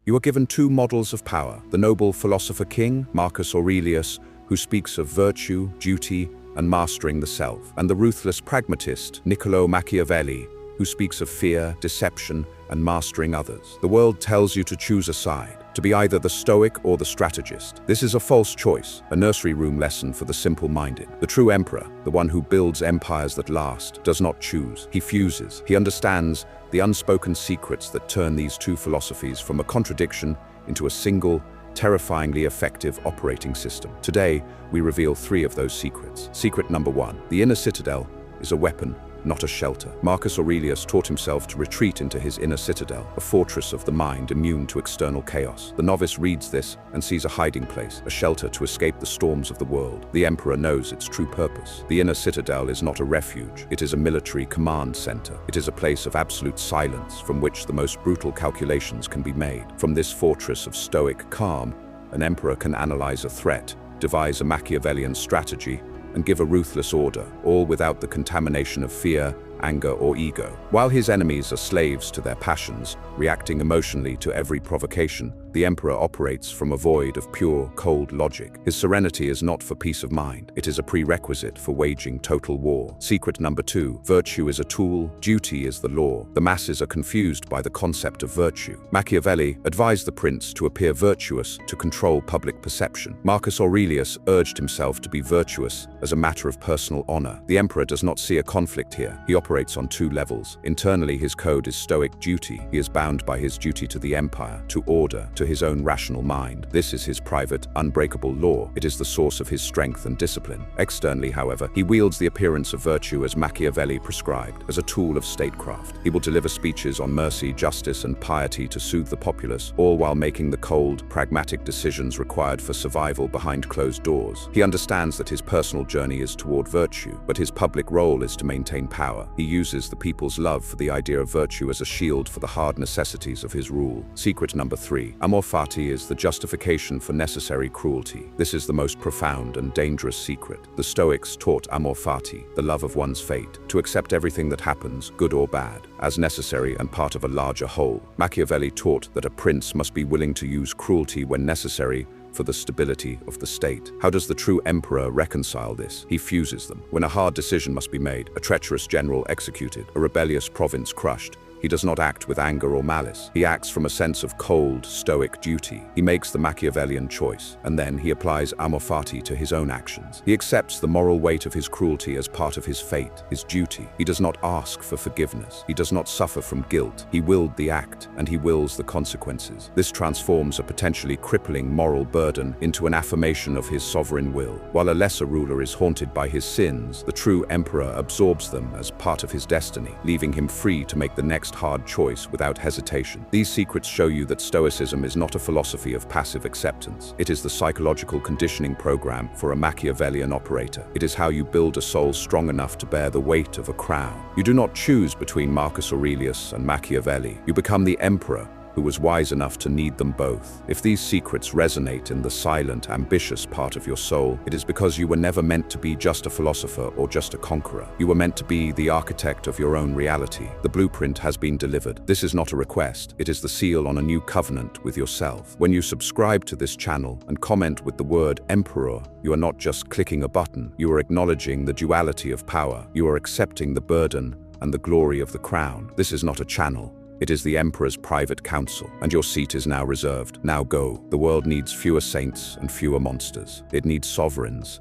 You are given two models of power: the noble philosopher king, Marcus Aurelius, who speaks of virtue, duty, and mastering the self, and the ruthless pragmatist, Machiavelli, who speaks of fear, deception, and mastering others. The world tells you to choose a side, to be either the Stoic or the strategist. This is a false choice, a nursery room lesson for the simple-minded. The true emperor, the one who builds empires that last, does not choose. He fuses. He understands the unspoken secrets that turn these two philosophies from a contradiction into a single, terrifyingly effective operating system. Today, we reveal three of those secrets. Secret number one: the inner citadel is a weapon, not a shelter. Marcus Aurelius taught himself to retreat into his inner citadel, a fortress of the mind immune to external chaos. The novice reads this and sees a hiding place, a shelter to escape the storms of the world. The emperor knows its true purpose. The inner citadel is not a refuge. It is a military command center. It is a place of absolute silence from which the most brutal calculations can be made. From this fortress of stoic calm, an emperor can analyze a threat, devise a Machiavellian strategy, and give a ruthless order, all without the contamination of fear, anger, or ego. While his enemies are slaves to their passions, reacting emotionally to every provocation, the emperor operates from a void of pure, cold logic. His serenity is not for peace of mind. It is a prerequisite for waging total war. Secret number two: virtue is a tool, duty is the law. The masses are confused by the concept of virtue. Machiavelli advised the prince to appear virtuous to control public perception. Marcus Aurelius urged himself to be virtuous as a matter of personal honor. The emperor does not see a conflict here. He operates on two levels. Internally, his code is stoic duty. He is bound by his duty to the empire, to order, to his own rational mind. This is his private, unbreakable law. It is the source of his strength and discipline. Externally, however, he wields the appearance of virtue as Machiavelli prescribed, as a tool of statecraft. He will deliver speeches on mercy, justice, and piety to soothe the populace, all while making the cold, pragmatic decisions required for survival behind closed doors. He understands that his personal journey is toward virtue, but his public role is to maintain power. He uses the people's love for the idea of virtue as a shield for the hard necessities of his rule. Secret number three: amor fati is the justification for necessary cruelty. This is the most profound and dangerous secret. The Stoics taught amor fati, the love of one's fate, to accept everything that happens, good or bad, as necessary and part of a larger whole. Machiavelli taught that a prince must be willing to use cruelty when necessary for the stability of the state. How does the true emperor reconcile this? He fuses them. When a hard decision must be made, a treacherous general executed, a rebellious province crushed, he does not act with anger or malice. He acts from a sense of cold, stoic duty. He makes the Machiavellian choice, and then he applies amor fati to his own actions. He accepts the moral weight of his cruelty as part of his fate, his duty. He does not ask for forgiveness. He does not suffer from guilt. He willed the act, and he wills the consequences. This transforms a potentially crippling moral burden into an affirmation of his sovereign will. While a lesser ruler is haunted by his sins, the true emperor absorbs them as part of his destiny, leaving him free to make the next hard choice without hesitation. These secrets show you that Stoicism is not a philosophy of passive acceptance. It is the psychological conditioning program for a Machiavellian operator. It is how you build a soul strong enough to bear the weight of a crown. You do not choose between Marcus Aurelius and Machiavelli. You become the emperor who was wise enough to need them both. If these secrets resonate in the silent, ambitious part of your soul, it is because you were never meant to be just a philosopher or just a conqueror. You were meant to be the architect of your own reality. The blueprint has been delivered. This is not a request. It is the seal on a new covenant with yourself. When you subscribe to this channel and comment with the word emperor, you are not just clicking a button. You are acknowledging the duality of power. You are accepting the burden and the glory of the crown. This is not a channel. It is the emperor's private council, and your seat is now reserved. Now go. The world needs fewer saints and fewer monsters. It needs sovereigns.